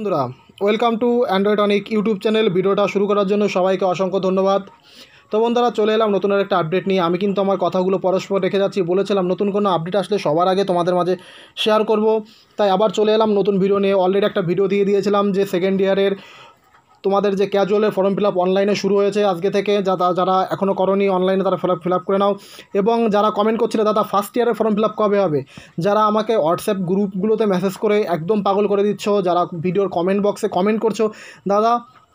বন্ধুরা, welcome to অ্যান্ড্রয়েডানিক YouTube channel. ভিডিওটা শুরু করার জন্য সবাইকে অসংখ্য ধন্যবাদ। তো বন্ধুরা, চলে এলাম নতুন একটা আপডেট নিয়ে। আমি কিন্তু আমার কথাগুলো পরস্পর রেখে যাচ্ছি, বলেছিলাম নতুন কোনো আপডেট আসলে সবার আগে তোমাদের মাঝে শেয়ার করব, তাই আবার চলে এলাম নতুন ভিডিও নিয়ে। অলরেডি একটা ভিডিও দিয়ে দিয়েছিলাম যে সেকেন্ড ইয়ারের তোমাদের যে ক্যাজুয়ালের ফর্ম ফিল আপ অনলাইনে শুরু হয়েছে আজকে থেকে। যারা এখনও করনি অনলাইনে তারা ফিল আপ করে নাও। এবং যারা কমেন্ট করছিলে দাদা ফার্স্ট ইয়ারের ফর্ম ফিল আপ কবে হবে, যারা আমাকে হোয়াটসঅ্যাপ গ্রুপগুলোতে মেসেজ করে একদম পাগল করে দিচ্ছ, যারা ভিডিওর কমেন্ট বক্সে কমেন্ট করছো দাদা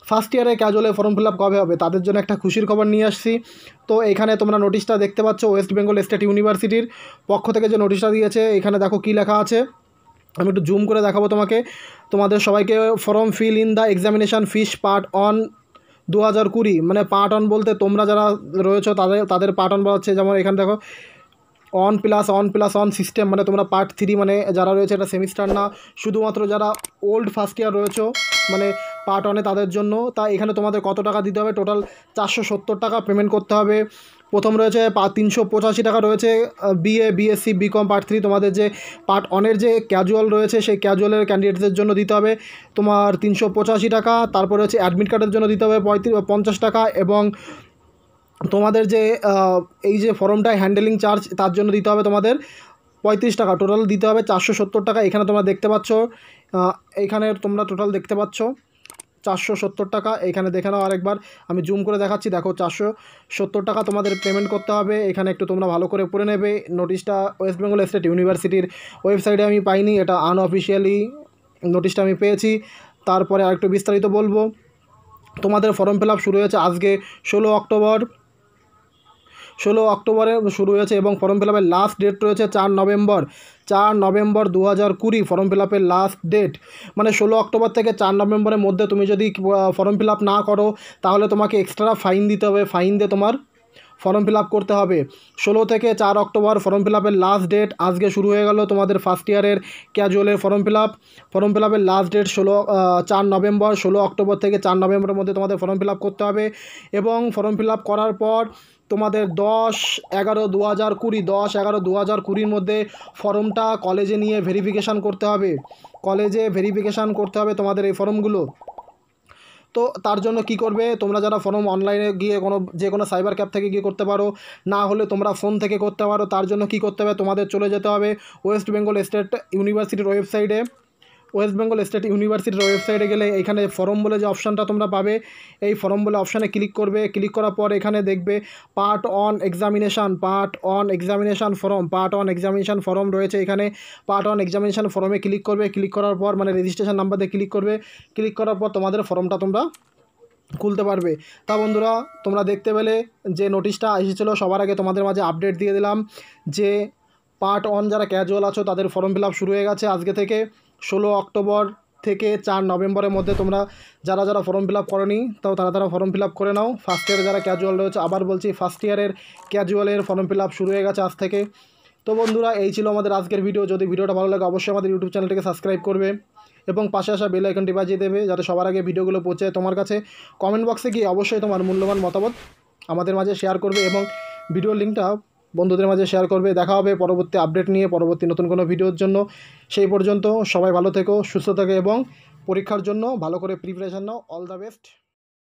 ফার্স্ট ইয়ারে ক্যাজুয়ালের ফর্ম ফিল আপ কবে হবে, তাদের জন্য একটা খুশির খবর নিয়ে আসছি। তো এখানে তোমরা নোটিশটা দেখতে পাচ্ছ, ওয়েস্ট বেঙ্গল স্টেট ইউনিভার্সিটির পক্ষ থেকে যে নোটিশটা দিয়েছে, এখানে দেখো কী লেখা আছে। আমি একটু জুম করে দেখাবো তোমাদের সবাইকে। Form fill in the examination fees part on 2020, মানে পার্ট অন বলতে তোমরা যারা রয়েছো তাদের পার্ট অন বলা হচ্ছে। যেমন এখানে দেখো অন প্লাস অন সিস্টেম, মানে তোমরা পার্ট 3 মানে যারা রয়েছে এটা সেমিস্টার না, শুধুমাত্র যারা ওল্ড ফার্স্ট ইয়ার রয়েছো মানে পার্ট অনে তাদের জন্য। তা এখানে তোমাদের কত টাকা দিতে হবে, টোটাল 470 টাকা পেমেন্ট করতে হবে। প্রথম রয়েছে 385 টাকা রয়েছে বিএসসি বিকম পার্ট 3, তোমাদের যে পার্ট অনের যে ক্যাজুয়াল রয়েছে সেই ক্যাজুয়ালের ক্যান্ডিডেটদের জন্য দিতে হবে তোমার 385 টাকা। তারপরে হচ্ছে অ্যাডমিট কার্ডের জন্য দিতে হবে 50 টাকা, এবং তোমাদের যে এই যে ফর্মটা হ্যান্ডেলিং চার্জ তার জন্য দিতে হবে তোমাদের 35 টাকা। টোটাল দিতে হবে 470 টাকা। এখানে তোমরা দেখতে পাচ্ছ, এইখানে তোমরা টোটাল দেখতে পাচ্ছ 470 টাকা। এখানে দেখে নাও আরেকবার, আমি জুম করে দেখাচ্ছি। দেখো 470 টাকা তোমাদের পেমেন্ট করতে হবে। এখানে একটু তোমরা ভালো করে পড়ে নেবে। নোটিশটা ওয়েস্ট বেঙ্গল স্টেট ইউনিভার্সিটির ওয়েবসাইটে আমি পাইনি, এটা আনঅফিসিয়ালি নোটিশটা আমি পেয়েছি। তারপরে আরেকটু বিস্তারিত বলবো। তোমাদের ফর্ম ফিল আপ শুরু হয়েছে আজকে 16 অক্টোবরে শুরু হয়েছে, এবং ফর্ম ফিল আপের লাস্ট ডেট রয়েছে 4 নভেম্বর 2020 ফর্ম ফিল আপের লাস্ট ডেট। মানে 16 অক্টোবর থেকে 4 নভেম্বরের মধ্যে তুমি যদি ফর্ম ফিল আপ না করো তাহলে তোমাকে এক্সট্রা ফাইন দিতে হবে। ফাইন দিয়ে তোমার ফর্ম ফিল আপ করতে হবে। 16 থেকে 4 অক্টোবর ফর্ম ফিল আপের লাস্ট ডেট। আজকে শুরু হয়ে গেল তোমাদের ফার্স্ট ইয়ারের ক্যাজুয়ালের ফর্ম ফিল আপের লাস্ট ডেট 4 নভেম্বর। 16 অক্টোবর থেকে 4 নভেম্বরের মধ্যে তোমাদের ফর্ম ফিল আপ করতে হবে। এবং ফর্ম ফিল আপ করার পর তোমাদের 10/11/2020 মধ্যে ফর্মটা কলেজে নিয়ে ভেরিফিকেশান করতে হবে। তোমাদের এই ফর্মগুলো। তো তার জন্য কি করবে, তোমরা যারা ফর্ম অনলাইনে গিয়ে যে কোনো সাইবার ক্যাফে থেকে গিয়ে করতে পারো, না হলে তোমরা ফোন থেকে করতে পারো। তার জন্য কি করতে হবে, তোমাদের চলে যেতে হবে ওয়েস্ট বেঙ্গল স্টেট ইউনিভার্সিটির ওয়েবসাইটে গেলে এখানে ফর্ম বলে যে অপশানটা তোমরা পাবে, এই ফর্ম বলে অপশানে ক্লিক করবে। ক্লিক করার পর এখানে দেখবে পার্ট অন এক্সামিনেশান ফর্ম রয়েছে। এখানে পার্ট অন এক্সামিনেশান ফর্মে ক্লিক করবে। ক্লিক করার পর মানে রেজিস্ট্রেশন নাম্বার দিয়ে ক্লিক করবে। ক্লিক করার পর তোমাদের ফর্মটা তোমরা খুলতে পারবে। তা বন্ধুরা, তোমরা দেখতে পেলে যে নোটিশটা এসেছিলো, সবার আগে তোমাদের মাঝে আপডেট দিয়ে দিলাম যে পার্ট অন যারা ক্যাজুয়াল আছো তাদের ফর্ম ফিল আপ শুরু হয়ে গেছে আজকে থেকে। 16 অক্টোবর থেকে 4 নভেম্বরের মধ্যে তোমরা যারা ফর্ম ফিল আপ করোনি তারা ফর্ম ফিল আপ করে নাও। ফার্স্ট ইয়ারে যারা ক্যাজুয়াল রয়েছে, আবার বলছি ফার্স্ট ইয়ারের ক্যাজুয়ালের ফর্ম ফিল আপ শুরু হয়ে গেছে আজ থেকে। তো বন্ধুরা, এই ছিল আমাদের আজকের ভিডিও। যদি ভিডিওটা ভালো লাগে অবশ্যই আমাদের ইউটিউব চ্যানেলটিকে সাবস্ক্রাইব করবে এবং পাশে আসা বেল আইকনটি বাজিয়ে দেবে যাতে সবার আগে ভিডিওগুলো পৌঁছে তোমার কাছে। কমেন্ট বক্সে গিয়ে অবশ্যই তোমার মূল্যবান মতামত আমাদের মাঝে শেয়ার করবে এবং ভিডিওর লিঙ্কটা বন্ধুদের মাঝে শেয়ার করবে। দেখা হবে পরবর্তী আপডেট নিয়ে, পরবর্তী নতুন কোনো ভিডিওর জন্য। সেই পর্যন্ত সবাই ভালো থেকো, সুস্থ থেকো এবং পরীক্ষার জন্য ভালো করে preparation now. All the best.